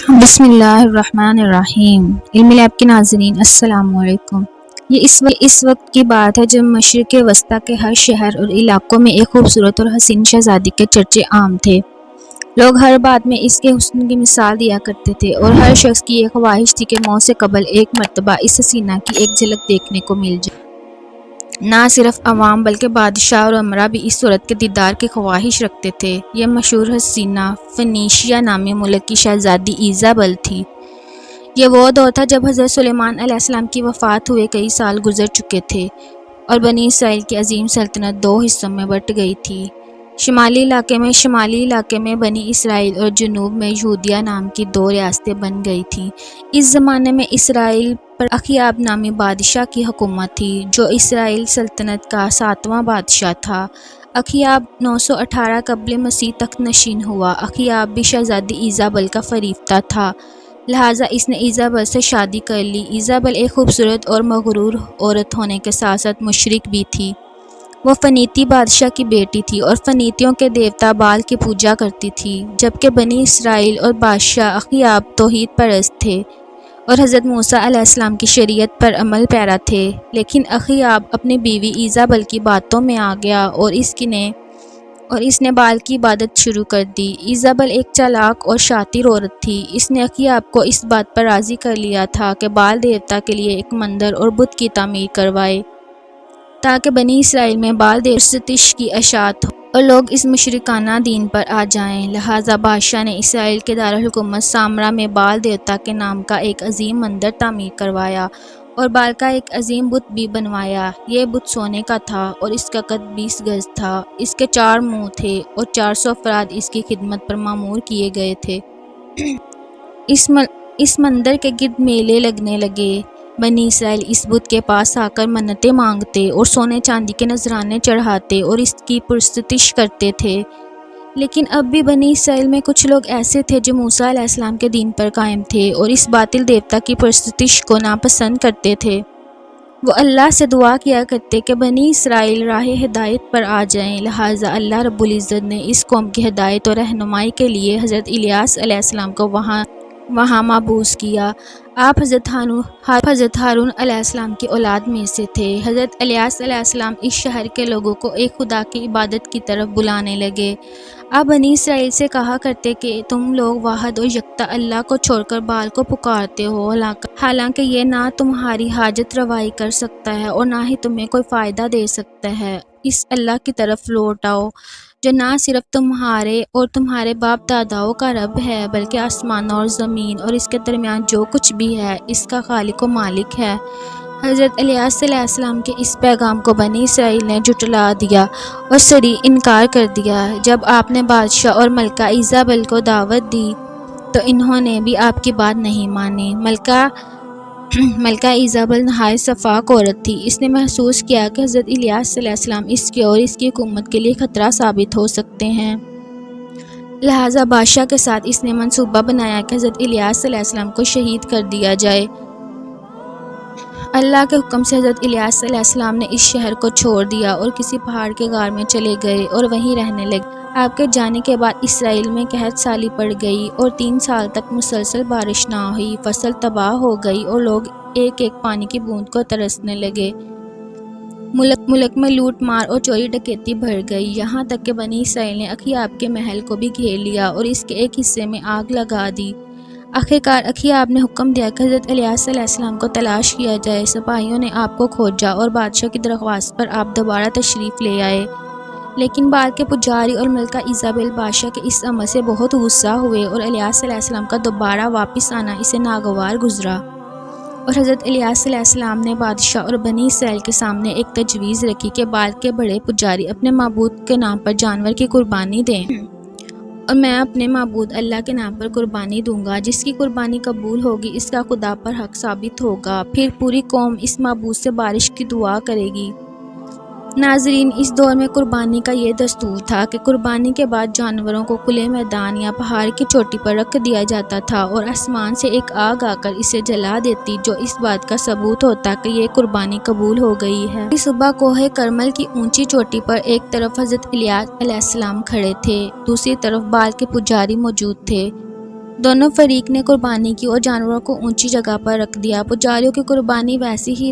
بسم اللہ الرحمن الرحیم۔ علم لیب کے ناظرین السلام علیکم۔ یہ اس وقت کی بات ہے جب مشرق وسطیٰ کے ہر شہر اور علاقوں میں ایک خوبصورت اور حسین شہزادی کے چرچے عام تھے۔ لوگ ہر بات میں اس کے حسن کی مثال دیا کرتے تھے اور ہر شخص کی یہ خواہش تھی کہ موت سے قبل ایک مرتبہ اس حسینہ کی ایک جھلک دیکھنے کو مل جائے۔ نہ صرف عوام بلکہ بادشاہ اور امراء بھی اس صورت کے دیدار کی خواہش رکھتے تھے۔ یہ مشہور حسینہ فنیشیا نامی ملک کی شہزادی ایزابل تھی۔ یہ وہ دور تھا جب حضرت سلیمان علیہ السلام کی وفات ہوئے کئی سال گزر چکے تھے اور بنی اسرائیل کی عظیم سلطنت دو حصوں میں بٹ گئی تھی۔ شمالی علاقے میں بنی اسرائیل اور جنوب میں یہودیہ نام کی دو ریاستیں بن گئی تھیں۔ اس زمانے میں اسرائیل پر اخیاب نامی بادشاہ کی حکومت تھی جو اسرائیل سلطنت کا 7واں بادشاہ تھا۔ اخیاب 918 قبل مسیح تخت نشین ہوا۔ اخیاب بھی شہزادی ایزابل کا فریفتہ تھا، لہٰذا اس نے ایزابل سے شادی کر لی۔ ایزابل ایک خوبصورت اور مغرور عورت ہونے کے ساتھ ساتھ مشرک بھی تھی۔ وہ فنیتی بادشاہ کی بیٹی تھی اور فنیتیوں کے دیوتا بال کی پوجا کرتی تھی، جبکہ بنی اسرائیل اور بادشاہ اخیاب توحید پرست تھے اور حضرت موسیٰ علیہ السلام کی شریعت پر عمل پیرا تھے۔ لیکن اخیاب اپنی بیوی ایزابل کی باتوں میں آ گیا اور اس نے بال کی عبادت شروع کر دی۔ ایزابل ایک چالاک اور شاطر عورت تھی۔ اس نے اخیاب کو اس بات پر راضی کر لیا تھا کہ بال دیوتا کے لیے ایک مندر اور بت کی تعمیر کروائے تاکہ بنی اسرائیل میں بال پرستش کی اشاعت ہو اور لوگ اس مشرکانہ دین پر آ جائیں۔ لہٰذا بادشاہ نے اسرائیل کے دارالحکومت سامرا میں بال دیوتا کے نام کا ایک عظیم مندر تعمیر کروایا اور بال کا ایک عظیم بت بھی بنوایا۔ یہ بت سونے کا تھا اور اس کا قد 20 گز تھا۔ اس کے 4 منہ تھے اور 400 افراد اس کی خدمت پر مامور کیے گئے تھے۔ اس مندر کے گرد میلے لگنے لگے۔ بنی اسرائیل اس بت کے پاس آ کر منتیں مانگتے اور سونے چاندی کے نذرانے چڑھاتے اور اس کی پرستش کرتے تھے۔ لیکن اب بھی بنی اسرائیل میں کچھ لوگ ایسے تھے جو موسیٰ علیہ السلام کے دین پر قائم تھے اور اس باطل دیوتا کی پرستش کو ناپسند کرتے تھے۔ وہ اللہ سے دعا کیا کرتے کہ بنی اسرائیل راہ ہدایت پر آ جائیں۔ لہٰذا اللہ رب العزت نے اس قوم کی ہدایت اور رہنمائی کے لیے حضرت الیاس علیہ السلام کو وہاں مبعوث کیا۔ آپ حضرت ہارون علیہ السلام کی اولاد میں سے تھے۔ حضرت الیاس علیہ السلام اس شہر کے لوگوں کو ایک خدا کی عبادت کی طرف بلانے لگے۔ آپ بنی اسرائیل سے کہا کرتے کہ تم لوگ واحد اور یکتا اللہ کو چھوڑ کر بال کو پکارتے ہو، حالانکہ یہ نہ تمہاری حاجت روائی کر سکتا ہے اور نہ ہی تمہیں کوئی فائدہ دے سکتا ہے۔ اس اللہ کی طرف لوٹ آؤ جو نہ صرف تمہارے اور تمہارے باپ داداؤں کا رب ہے بلکہ آسمان اور زمین اور اس کے درمیان جو کچھ بھی ہے اس کا خالق و مالک ہے۔ حضرت الیاس علیہ السلام کے اس پیغام کو بنی اسرائیل نے جھٹلا دیا اور صریح انکار کر دیا۔ جب آپ نے بادشاہ اور ملکہ ایزابل کو دعوت دی تو انہوں نے بھی آپ کی بات نہیں مانی۔ ملکہ ایزابل نہایت شفاق عورت تھی۔ اس نے محسوس کیا کہ حضرت الیاس علیہ السلام اس کی اور اس کی حکومت کے لیے خطرہ ثابت ہو سکتے ہیں، لہٰذا بادشاہ کے ساتھ اس نے منصوبہ بنایا کہ حضرت الیاس علیہ السلام کو شہید کر دیا جائے۔ اللہ کے حکم سے حضرت الیاس علیہ السلام نے اس شہر کو چھوڑ دیا اور کسی پہاڑ کے غار میں چلے گئے اور وہیں رہنے لگے۔ آپ کے جانے کے بعد اسرائیل میں قحط سالی پڑ گئی اور 3 سال تک مسلسل بارش نہ ہوئی۔ فصل تباہ ہو گئی اور لوگ ایک ایک پانی کی بوند کو ترسنے لگے۔ ملک میں لوٹ مار اور چوری ڈکیتی بڑھ گئی، یہاں تک کہ بنی اسرائیل نے اخیاب کے محل کو بھی گھیر لیا اور اس کے ایک حصے میں آگ لگا دی۔ آخرکار اخیاب نے حکم دیا کہ حضرت الیاس علیہ السلام کو تلاش کیا جائے۔ سپاہیوں نے آپ کو کھوجا اور بادشاہ کی درخواست پر آپ دوبارہ تشریف لے آئے، لیکن بال کے پجاری اور ملکہ ایزابل بادشاہ کے اس عمل سے بہت غصہ ہوئے اور الیاس علیہ السلام کا دوبارہ واپس آنا اسے ناگوار گزرا، اور حضرت الیاس علیہ السلام نے بادشاہ اور بنی اسرائیل کے سامنے ایک تجویز رکھی کہ بال کے بڑے پجاری اپنے معبود کے نام پر جانور کی قربانی دیں اور میں اپنے معبود اللہ کے نام پر قربانی دوں گا۔ جس کی قربانی قبول ہوگی اس کا خدا پر حق ثابت ہوگا، پھر پوری قوم اس معبود سے بارش کی دعا کرے گی۔ ناظرین، اس دور میں قربانی کا یہ دستور تھا کہ قربانی کے بعد جانوروں کو کھلے میدان یا پہاڑ کی چوٹی پر رکھ دیا جاتا تھا اور آسمان سے ایک آگ آ کر اسے جلا دیتی جو اس بات کا ثبوت ہوتا کہ یہ قربانی قبول ہو گئی ہے۔ صبح کوہ کرمل کی اونچی چوٹی پر ایک طرف حضرت الیاس علیہ السلام کھڑے تھے، دوسری طرف بال کے پجاری موجود تھے۔ دونوں فریق نے قربانی کی اور جانوروں کو اونچی جگہ پر رکھ دیا۔ پجاریوں کی قربانی ویسی ہی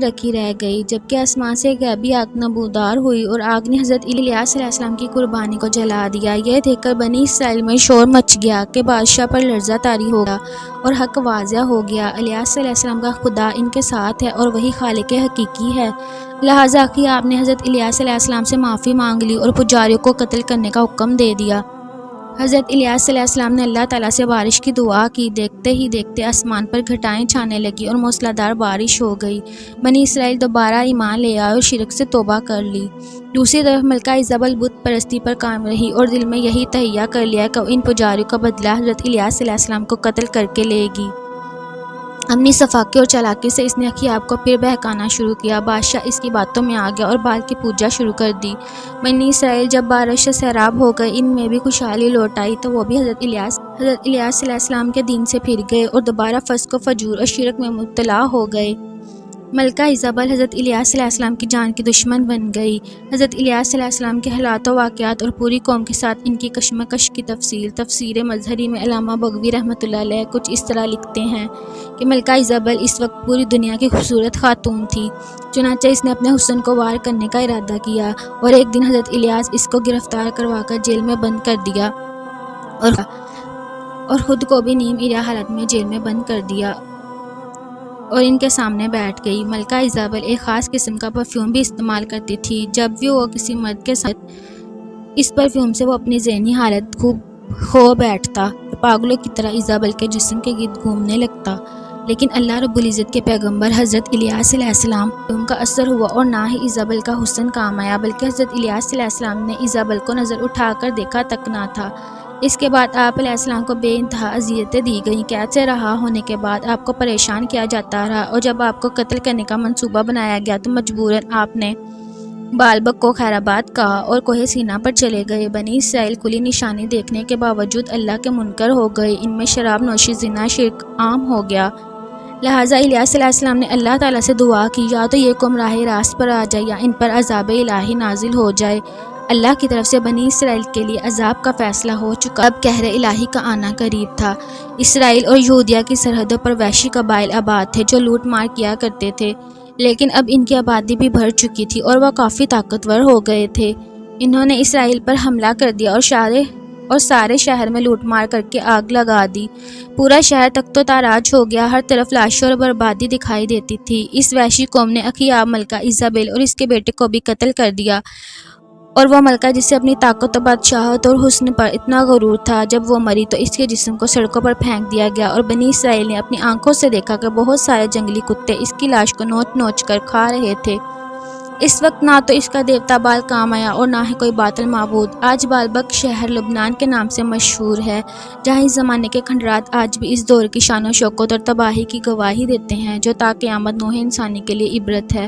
رکھی رہ گئی، جبکہ آسمان سے غیبی آگ نمودار ہوئی اور آگ نے حضرت الیاس علیہ السلام کی قربانی کو جلا دیا۔ یہ دیکھ کر بنی اسرائیل میں شور مچ گیا کہ بادشاہ پر لرزہ طاری ہو گیا اور حق واضح ہو گیا۔ الیاس علیہ السلام کا خدا ان کے ساتھ ہے اور وہی خالق حقیقی ہے۔ لہٰذا کہ آپ نے حضرت الیاس علیہ السلام سے معافی مانگ لی اور پجاریوں کو قتل کرنے کا حکم دے دیا۔ حضرت الیاس علیہ السلام نے اللہ تعالیٰ سے بارش کی دعا کی۔ دیکھتے ہی دیکھتے آسمان پر گھٹائیں چھانے لگی اور موسلادھار بارش ہو گئی۔ بنی اسرائیل دوبارہ ایمان لے آئے اور شرک سے توبہ کر لی۔ دوسری طرف ملکہ ایزابل بت پرستی پر قائم رہی اور دل میں یہی تہیہ کر لیا کہ ان پجاریوں کا بدلہ حضرت الیاس علیہ السلام کو قتل کر کے لے گی۔ اپنی صفاقی اور چالاکی سے اس نے اخیاب کو پھر بہکانا شروع کیا۔ بادشاہ اس کی باتوں میں آ گیا اور بال کی پوجا شروع کر دی۔ بنی اسرائیل جب بارش سے سیراب ہو گئے، ان میں بھی خوشحالی لوٹ آئی، تو وہ بھی حضرت الیاس علیہ السلام کے دین سے پھر گئے اور دوبارہ فسق و فجور اور شرک میں مبتلا ہو گئے۔ ملکہ ایزابل حضرت الیاس علیہ السلام کی جان کی دشمن بن گئی۔ حضرت الیاس علیہ السلام کے حالات و واقعات اور پوری قوم کے ساتھ ان کی کشمکش کی تفسیر مظہری میں علامہ بغوی رحمۃ اللہ علیہ کچھ اس طرح لکھتے ہیں کہ ملکہ ایزابل اس وقت پوری دنیا کی خوبصورت خاتون تھی، چنانچہ اس نے اپنے حسن کو وار کرنے کا ارادہ کیا اور ایک دن حضرت الیاس اس کو گرفتار کروا کر جیل میں بند کر دیا اور خود کو بھی نیم عریاں حالت میں جیل میں بند کر دیا اور ان کے سامنے بیٹھ گئی۔ ملکہ ایزابل ایک خاص قسم کا پرفیوم بھی استعمال کرتی تھی۔ جب بھی وہ کسی مرد کے ساتھ اس پرفیوم سے وہ اپنی ذہنی حالت خوب کھو بیٹھتا اور پاگلوں کی طرح ایزابل کے جسم کے گرد گھومنے لگتا۔ لیکن اللہ رب العزت کے پیغمبر حضرت الیاس علیہ السلام ان کا اثر ہوا اور نہ ہی ایزابل کا حسن کام آیا، بلکہ حضرت الیاس علیہ السلام نے ایزابل کو نظر اٹھا کر دیکھا تک نہ تھا۔ اس کے بعد آپ علیہ السلام کو بے انتہا اذیتیں دی گئیں۔ قید سے رہا ہونے کے بعد آپ کو پریشان کیا جاتا رہا اور جب آپ کو قتل کرنے کا منصوبہ بنایا گیا تو مجبوراً آپ نے بالبک کو خیر آباد کہا اور کوہ سینا پر چلے گئے۔ بنی اسرائیل کھلی نشانی دیکھنے کے باوجود اللہ کے منکر ہو گئے۔ ان میں شراب نوشی، زنا، شرک عام ہو گیا۔ لہٰذا الیاس علیہ السلام نے اللہ تعالیٰ سے دعا کی، یا تو یہ قوم راہ راست پر آ جائے یا ان پر عذاب الہی نازل ہو جائے۔ اللہ کی طرف سے بنی اسرائیل کے لیے عذاب کا فیصلہ ہو چکا، اب قہر الہی کا آنا قریب تھا۔ اسرائیل اور یہودیہ کی سرحدوں پر وحشی قبائل آباد تھے جو لوٹ مار کیا کرتے تھے، لیکن اب ان کی آبادی بھی بڑھ چکی تھی اور وہ کافی طاقتور ہو گئے تھے۔ انہوں نے اسرائیل پر حملہ کر دیا اور سارے شہر میں لوٹ مار کر کے آگ لگا دی۔ پورا شہر تخت و تاراج ہو گیا، ہر طرف لاشوں اور بربادی دکھائی دیتی تھی۔ اس وحشی قوم نے اخیاب ملکہ ایزابل اور اس کے بیٹے کو بھی قتل کر دیا، اور وہ ملکہ جسے اپنی طاقت و بادشاہت اور حسن پر اتنا غرور تھا، جب وہ مری تو اس کے جسم کو سڑکوں پر پھینک دیا گیا اور بنی اسرائیل نے اپنی آنکھوں سے دیکھا کہ بہت سارے جنگلی کتے اس کی لاش کو نوچ نوچ کر کھا رہے تھے۔ اس وقت نہ تو اس کا دیوتا بال کام آیا اور نہ ہی کوئی باطل معبود۔ آج بالبک شہر لبنان کے نام سے مشہور ہے، جہاں اس زمانے کے کھنڈرات آج بھی اس دور کی شان و شوکت اور تباہی کی گواہی دیتے ہیں جو تا قیامت نوح انسانی کے لیے عبرت ہے۔